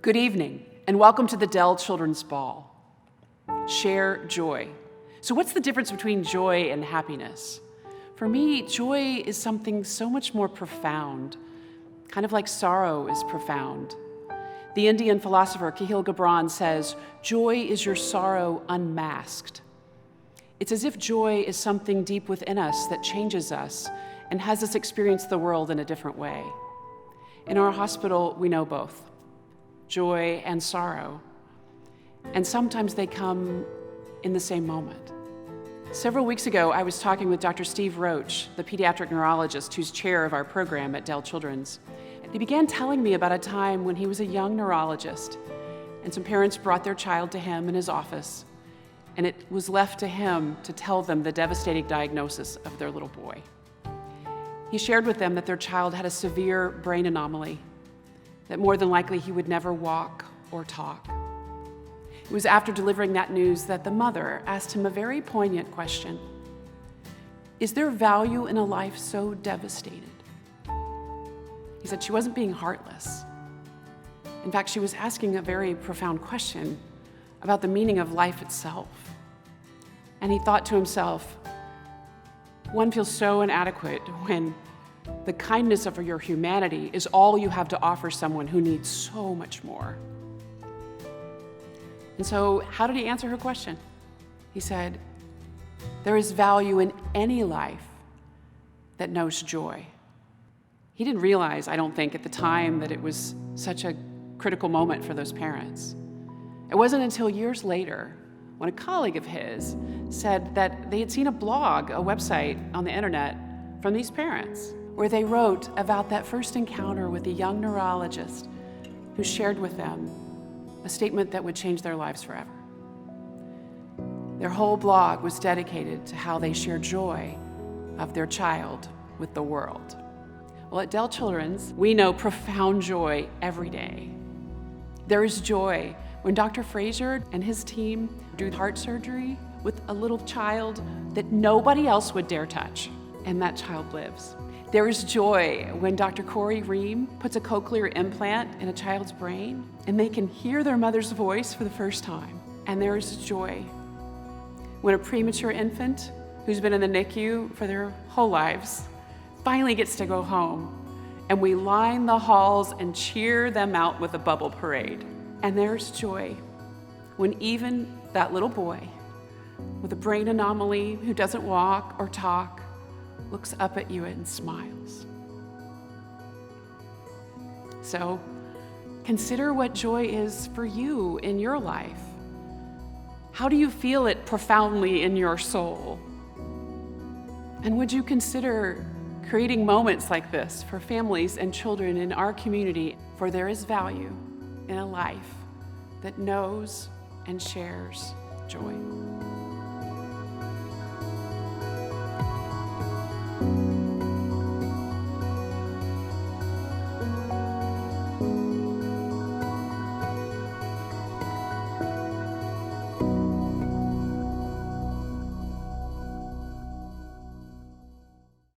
Good evening, and welcome to the Dell Children's Ball. Share joy. So what's the difference between joy and happiness? For me, joy is something so much more profound, kind of like sorrow is profound. The Indian philosopher Kahlil Gibran says, "Joy is your sorrow unmasked." It's as if joy is something deep within us that changes us and has us experience the world in a different way. In our hospital, we know both, joy and sorrow, and sometimes they come in the same moment. Several weeks ago, I was talking with Dr. Steve Roach, the pediatric neurologist who's chair of our program at Dell Children's. And he began telling me about a time when he was a young neurologist, and some parents brought their child to him in his office, and it was left to him to tell them the devastating diagnosis of their little boy. He shared with them that their child had a severe brain anomaly, that more than likely he would never walk or talk. It was after delivering that news that the mother asked him a very poignant question. Is there value in a life so devastated? He said she wasn't being heartless. In fact, she was asking a very profound question about the meaning of life itself. And he thought to himself, one feels so inadequate when the kindness of your humanity is all you have to offer someone who needs so much more. And so, how did he answer her question? He said, there is value in any life that knows joy. He didn't realize, I don't think, at the time that it was such a critical moment for those parents. It wasn't until years later when a colleague of his said that they had seen a blog, a website on the internet from these parents, where they wrote about that first encounter with a young neurologist who shared with them a statement that would change their lives forever. Their whole blog was dedicated to how they share joy of their child with the world. Well, at Dell Children's, we know profound joy every day. There is joy when Dr. Frazier and his team do heart surgery with a little child that nobody else would dare touch, and that child lives. There is joy when Dr. Corey Ream puts a cochlear implant in a child's brain and they can hear their mother's voice for the first time. And there is joy when a premature infant who's been in the NICU for their whole lives finally gets to go home, and we line the halls and cheer them out with a bubble parade. And there's joy when even that little boy with a brain anomaly who doesn't walk or talk looks up at you and smiles. So consider what joy is for you in your life. How do you feel it profoundly in your soul? And would you consider creating moments like this for families and children in our community? For there is value in a life that knows and shares joy.